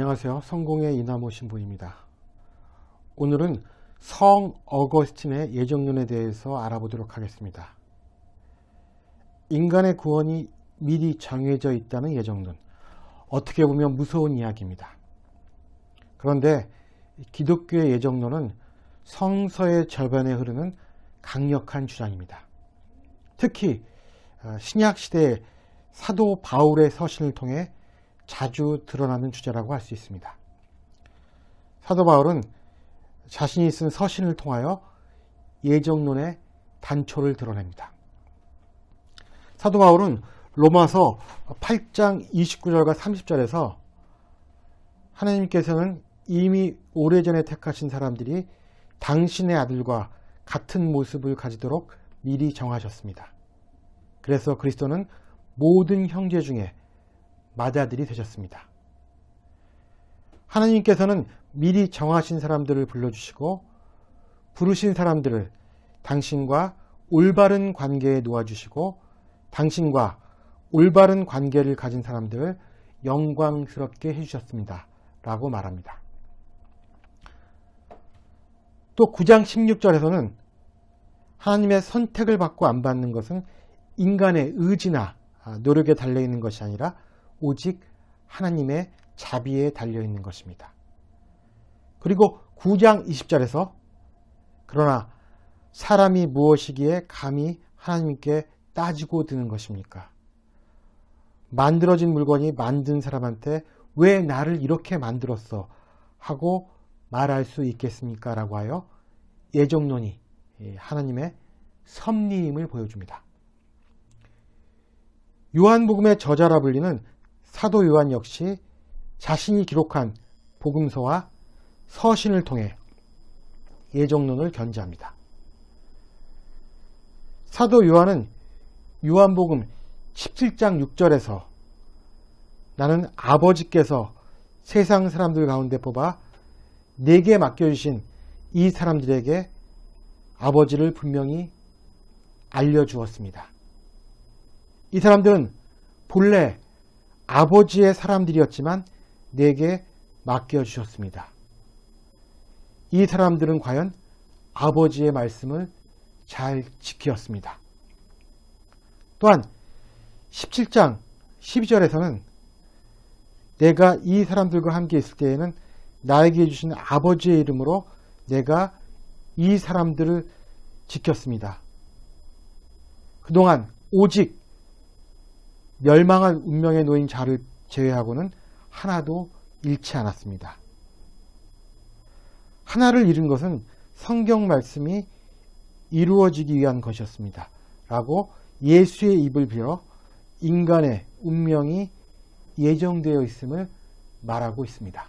안녕하세요. 성공의 이나모 신부입니다. 오늘은 성 어거스틴의 예정론에 대해서 알아보도록 하겠습니다. 인간의 구원이 미리 정해져 있다는 예정론. 어떻게 보면 무서운 이야기입니다. 그런데 기독교의 예정론은 성서의 절반에 흐르는 강력한 주장입니다. 특히 신약시대의 사도 바울의 서신을 통해 자주 드러나는 주제라고 할 수 있습니다. 사도 바울은 자신이 쓴 서신을 통하여 예정론의 단초를 드러냅니다. 사도 바울은 로마서 8장 29절과 30절에서 하나님께서는 이미 오래전에 택하신 사람들이 당신의 아들과 같은 모습을 가지도록 미리 정하셨습니다. 그래서 그리스도는 모든 형제 중에 맏아들이 되셨습니다. 하나님께서는 미리 정하신 사람들을 불러주시고 부르신 사람들을 당신과 올바른 관계에 놓아주시고 당신과 올바른 관계를 가진 사람들을 영광스럽게 해주셨습니다. 라고 말합니다. 또 9장 16절에서는 하나님의 선택을 받고 안 받는 것은 인간의 의지나 노력에 달려있는 것이 아니라 오직 하나님의 자비에 달려있는 것입니다. 그리고 9장 20절에서 그러나 사람이 무엇이기에 감히 하나님께 따지고 드는 것입니까? 만들어진 물건이 만든 사람한테 왜 나를 이렇게 만들었어? 하고 말할 수 있겠습니까? 라고 하여 예정론이 하나님의 섭리임을 보여줍니다. 요한복음의 저자라 불리는 사도 요한 역시 자신이 기록한 복음서와 서신을 통해 예정론을 견지합니다. 사도 요한은 요한복음 17장 6절에서 나는 아버지께서 세상 사람들 가운데 뽑아 내게 맡겨주신 이 사람들에게 아버지를 분명히 알려주었습니다. 이 사람들은 본래 아버지의 사람들이었지만 내게 맡겨주셨습니다. 이 사람들은 과연 아버지의 말씀을 잘 지켰습니다. 또한 17장 12절에서는 내가 이 사람들과 함께 있을 때에는 나에게 주신 아버지의 이름으로 내가 이 사람들을 지켰습니다. 그동안 오직 멸망할 운명에 놓인 자를 제외하고는 하나도 잃지 않았습니다. 하나를 잃은 것은 성경 말씀이 이루어지기 위한 것이었습니다. 라고 예수의 입을 빌어 인간의 운명이 예정되어 있음을 말하고 있습니다.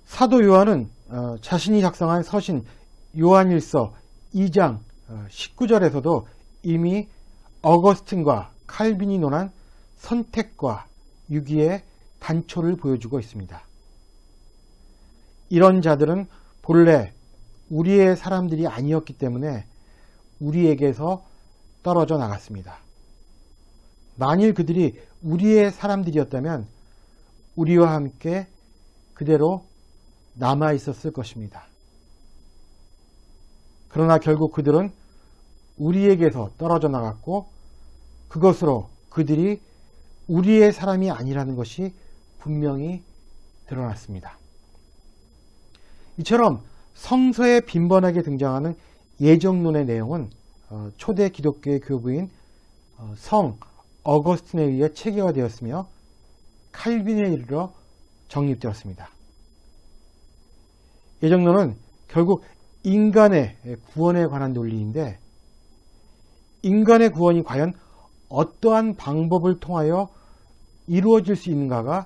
사도 요한은 자신이 작성한 서신 요한일서 2장 19절에서도 이미 어거스틴과 칼빈이 논한 선택과 유기의 단초를 보여주고 있습니다. 이런 자들은 본래 우리의 사람들이 아니었기 때문에 우리에게서 떨어져 나갔습니다. 만일 그들이 우리의 사람들이었다면 우리와 함께 그대로 남아 있었을 것입니다. 그러나 결국 그들은 우리에게서 떨어져 나갔고 그것으로 그들이 우리의 사람이 아니라는 것이 분명히 드러났습니다. 이처럼 성서에 빈번하게 등장하는 예정론의 내용은 초대 기독교의 교부인 성 어거스틴에 의해 체계화되었으며 칼빈에 이르러 정립되었습니다. 예정론은 결국 인간의 구원에 관한 논리인데 인간의 구원이 과연 어떠한 방법을 통하여 이루어질 수 있는가가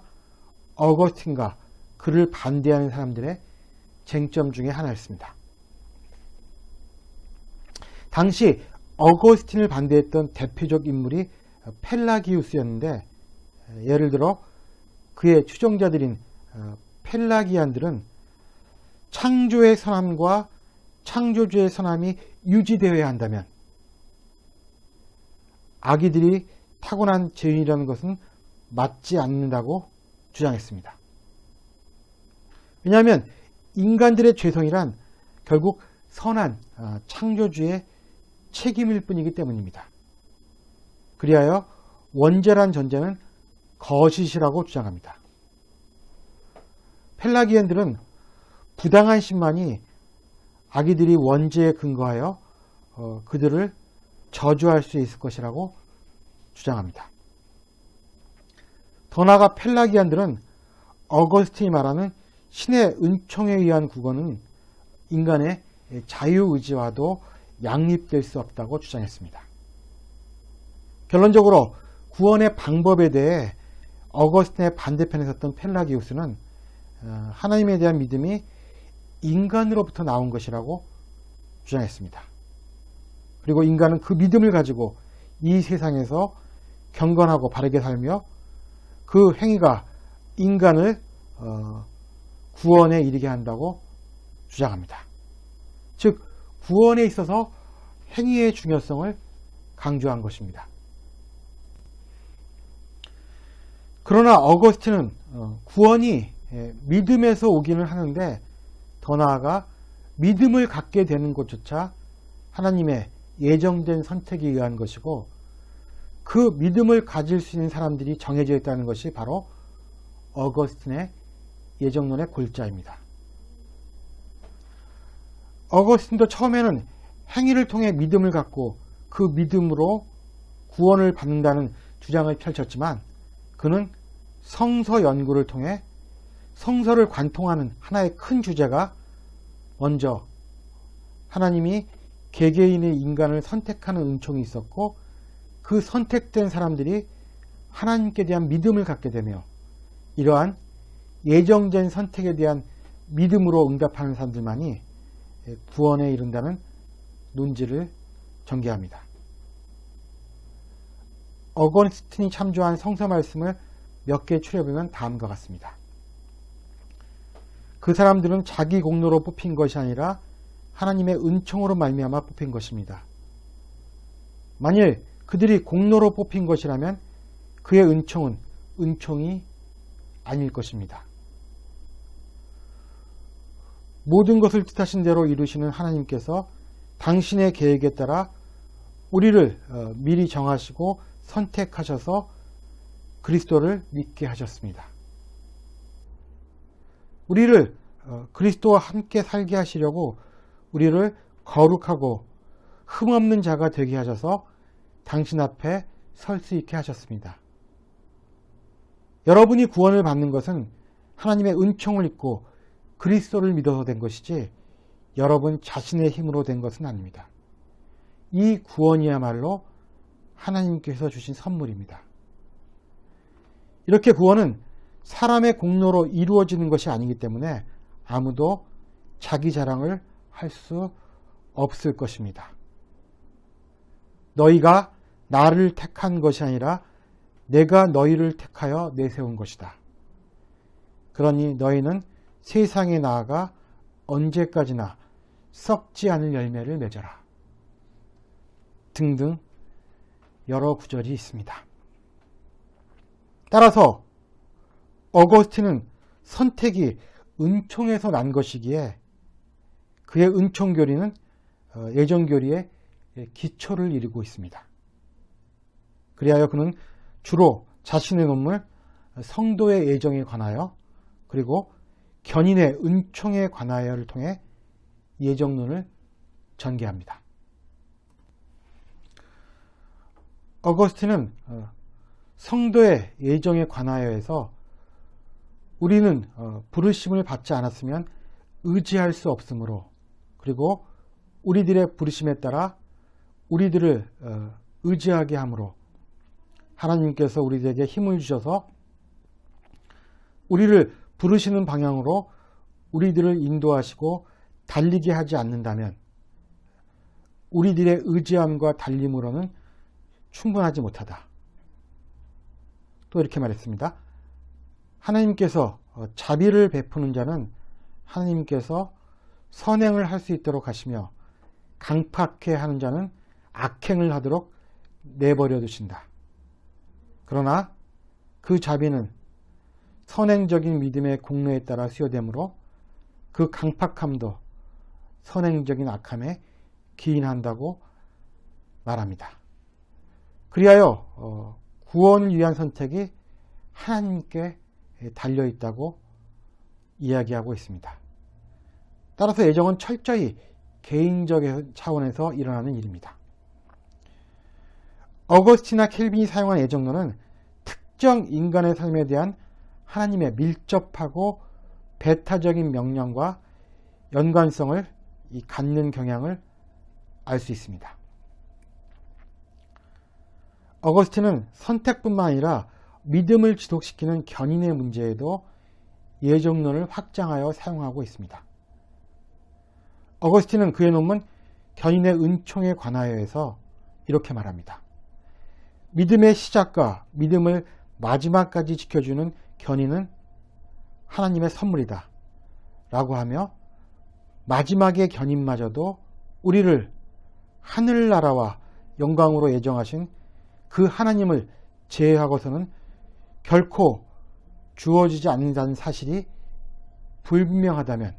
어거스틴과 그를 반대하는 사람들의 쟁점 중에 하나였습니다. 당시 어거스틴을 반대했던 대표적 인물이 펠라기우스였는데 예를 들어 그의 추종자들인 펠라기안들은 창조의 선함과 창조주의 선함이 유지되어야 한다면 아기들이 타고난 죄인이라는 것은 맞지 않는다고 주장했습니다. 왜냐하면 인간들의 죄성이란 결국 선한 창조주의 책임일 뿐이기 때문입니다. 그리하여 원죄란 전제는 거짓이라고 주장합니다. 펠라기안들은 부당한 신만이 아기들이 원죄에 근거하여 그들을 저주할 수 있을 것이라고 주장합니다. 더 나아가 펠라기안들은 어거스틴이 말하는 신의 은총에 의한 구원은 인간의 자유의지와도 양립될 수 없다고 주장했습니다. 결론적으로 구원의 방법에 대해 어거스틴의 반대편에 섰던 펠라기우스는 하나님에 대한 믿음이 인간으로부터 나온 것이라고 주장했습니다. 그리고 인간은 그 믿음을 가지고 이 세상에서 경건하고 바르게 살며 그 행위가 인간을 구원에 이르게 한다고 주장합니다. 즉 구원에 있어서 행위의 중요성을 강조한 것입니다. 그러나 어거스틴은 구원이 믿음에서 오기는 하는데 더 나아가 믿음을 갖게 되는 것조차 하나님의 예정된 선택에 의한 것이고 그 믿음을 가질 수 있는 사람들이 정해져 있다는 것이 바로 어거스틴의 예정론의 골자입니다. 어거스틴도 처음에는 행위를 통해 믿음을 갖고 그 믿음으로 구원을 받는다는 주장을 펼쳤지만 그는 성서 연구를 통해 성서를 관통하는 하나의 큰 주제가 먼저 하나님이 개개인의 인간을 선택하는 은총이 있었고 그 선택된 사람들이 하나님께 대한 믿음을 갖게 되며 이러한 예정된 선택에 대한 믿음으로 응답하는 사람들만이 구원에 이른다는 논지를 전개합니다. 어거스틴이 참조한 성서 말씀을 몇 개 추려보면 다음과 같습니다. 그 사람들은 자기 공로로 뽑힌 것이 아니라 하나님의 은총으로 말미암아 뽑힌 것입니다. 만일 그들이 공로로 뽑힌 것이라면 그의 은총은 은총이 아닐 것입니다. 모든 것을 뜻하신 대로 이루시는 하나님께서 당신의 계획에 따라 우리를 미리 정하시고 선택하셔서 그리스도를 믿게 하셨습니다. 우리를 그리스도와 함께 살게 하시려고 우리를 거룩하고 흠없는 자가 되게 하셔서 당신 앞에 설 수 있게 하셨습니다. 여러분이 구원을 받는 것은 하나님의 은총을 입고 그리스도를 믿어서 된 것이지 여러분 자신의 힘으로 된 것은 아닙니다. 이 구원이야말로 하나님께서 주신 선물입니다. 이렇게 구원은 사람의 공로로 이루어지는 것이 아니기 때문에 아무도 자기 자랑을 할 수 없을 것입니다. 너희가 나를 택한 것이 아니라 내가 너희를 택하여 내세운 것이다. 그러니 너희는 세상에 나아가 언제까지나 썩지 않을 열매를 맺어라. 등등 여러 구절이 있습니다. 따라서 어거스틴은 선택이 은총에서 난 것이기에 그의 은총교리는 예정교리의 기초를 이루고 있습니다. 그리하여 그는 주로 자신의 논문 성도의 예정에 관하여 그리고 견인의 은총에 관하여를 통해 예정론을 전개합니다. 어거스틴은 성도의 예정에 관하여에서 우리는 부르심을 받지 않았으면 의지할 수 없으므로 그리고 우리들의 부르심에 따라 우리들을 의지하게 함으로 하나님께서 우리들에게 힘을 주셔서 우리를 부르시는 방향으로 우리들을 인도하시고 달리게 하지 않는다면 우리들의 의지함과 달림으로는 충분하지 못하다. 또 이렇게 말했습니다. 하나님께서 자비를 베푸는 자는 하나님께서 선행을 할 수 있도록 하시며 강팍해 하는 자는 악행을 하도록 내버려 두신다. 그러나 그 자비는 선행적인 믿음의 공로에 따라 수여되므로 그 강팍함도 선행적인 악함에 기인한다고 말합니다. 그리하여 구원을 위한 선택이 하나님께 달려있다고 이야기하고 있습니다. 따라서 애정은 철저히 개인적 차원에서 일어나는 일입니다. 어거스틴이나 켈빈이 사용한 애정론은 특정 인간의 삶에 대한 하나님의 밀접하고 배타적인 명령과 연관성을 갖는 경향을 알 수 있습니다. 어거스틴은 선택뿐만 아니라 믿음을 지속시키는 견인의 문제에도 애정론을 확장하여 사용하고 있습니다. 어거스틴은 그의 논문 견인의 은총에 관하여에서 이렇게 말합니다. 믿음의 시작과 믿음을 마지막까지 지켜주는 견인은 하나님의 선물이다 라고 하며 마지막의 견인마저도 우리를 하늘나라와 영광으로 예정하신 그 하나님을 제외하고서는 결코 주어지지 않는다는 사실이 불분명하다면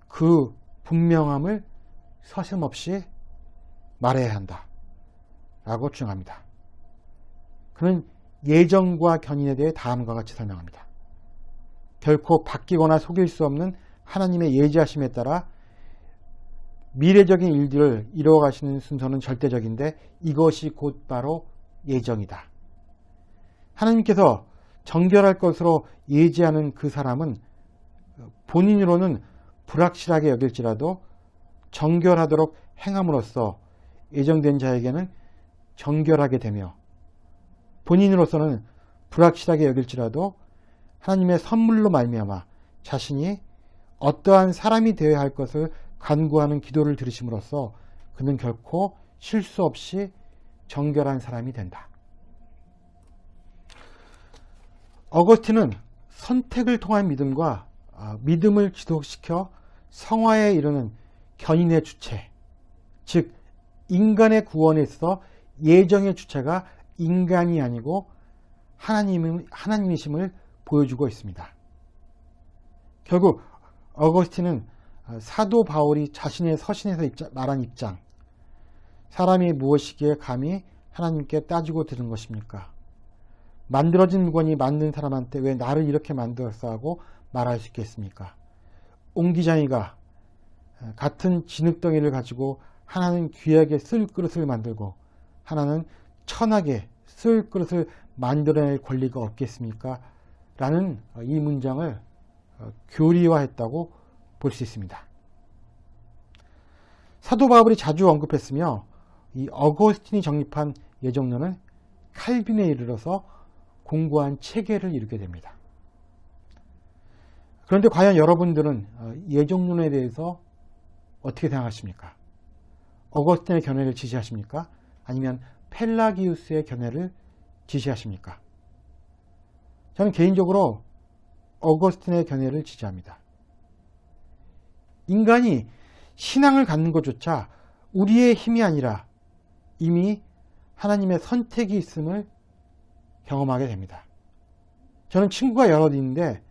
그 분명함을 서슴없이 말해야 한다 라고 주장합니다. 그는 예정과 견인에 대해 다음과 같이 설명합니다. 결코 바뀌거나 속일 수 없는 하나님의 예지하심에 따라 미래적인 일들을 이루어가시는 순서는 절대적인데 이것이 곧바로 예정이다. 하나님께서 정결할 것으로 예지하는 그 사람은 본인으로는 불확실하게 여길지라도 정결하도록 행함으로써 예정된 자에게는 정결하게 되며 본인으로서는 불확실하게 여길지라도 하나님의 선물로 말미암아 자신이 어떠한 사람이 되어야 할 것을 간구하는 기도를 들으심으로써 그는 결코 실수 없이 정결한 사람이 된다. 어거스틴은 선택을 통한 믿음과 믿음을 지속시켜 성화에 이르는 견인의 주체, 즉 인간의 구원에 있어 예정의 주체가 인간이 아니고 하나님이심을 보여주고 있습니다. 결국 어거스틴은 사도 바울이 자신의 서신에서 말한 입장, 사람이 무엇이기에 감히 하나님께 따지고 들은 것입니까? 만들어진 물건이 만든 사람한테 왜 나를 이렇게 만들었어 하고 말할 수 있겠습니까? 옹기장이가 같은 진흙덩이를 가지고 하나는 귀하게 쓸 그릇을 만들고 하나는 천하게 쓸 그릇을 만들어낼 권리가 없겠습니까? 라는 이 문장을 교리화했다고 볼 수 있습니다. 사도 바울이 자주 언급했으며 이 어거스틴이 정립한 예정론은 칼빈에 이르러서 공고한 체계를 이루게 됩니다. 그런데 과연 여러분들은 예정론에 대해서 어떻게 생각하십니까? 어거스틴의 견해를 지지하십니까? 아니면 펠라기우스의 견해를 지지하십니까? 저는 개인적으로 어거스틴의 견해를 지지합니다. 인간이 신앙을 갖는 것조차 우리의 힘이 아니라 이미 하나님의 선택이 있음을 경험하게 됩니다. 저는 친구가 여럿 있는데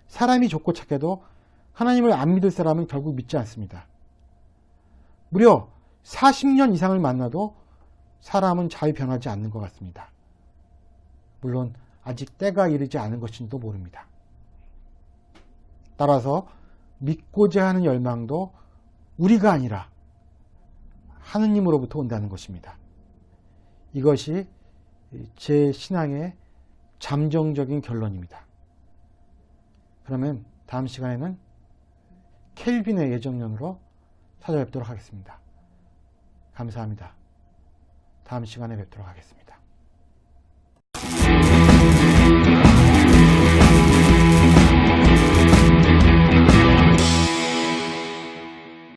사람이 좋고 착해도 하나님을 안 믿을 사람은 결국 믿지 않습니다. 무려 40년 이상을 만나도 사람은 잘 변하지 않는 것 같습니다. 물론 아직 때가 이르지 않은 것인지도 모릅니다. 따라서 믿고자 하는 열망도 우리가 아니라 하느님으로부터 온다는 것입니다. 이것이 제 신앙의 잠정적인 결론입니다. 그러면 다음 시간에는 켈빈의 예정론으로 찾아뵙도록 하겠습니다. 감사합니다. 다음 시간에 뵙도록 하겠습니다.